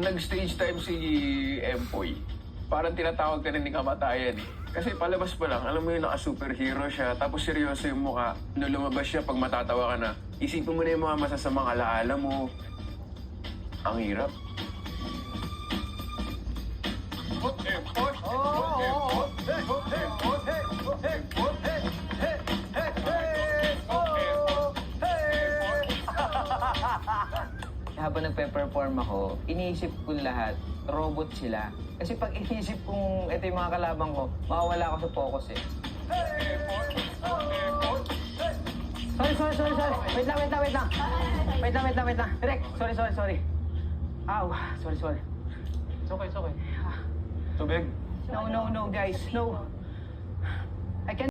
Nung nag-stage time si Empoy, parang tinatawag ka na ni kamatayan eh. Kasi palabas pa lang, alam mo yun, naka-superhero siya, tapos seryoso yung mukha. Nung lumabas siya, pag matatawa ka na, isipin mo na yung mga masasamang alaala mo. Ang hirap. Habang nagpe-perform ako, iniisip ko lahat, robot sila. Kasi pag iniisip kong ito yung mga kalabang ko, mawawala ako sa focus eh. Sorry. Wait lang. Direk, sorry. Ow, sorry. It's okay. Tubig? No, guys, no. I can't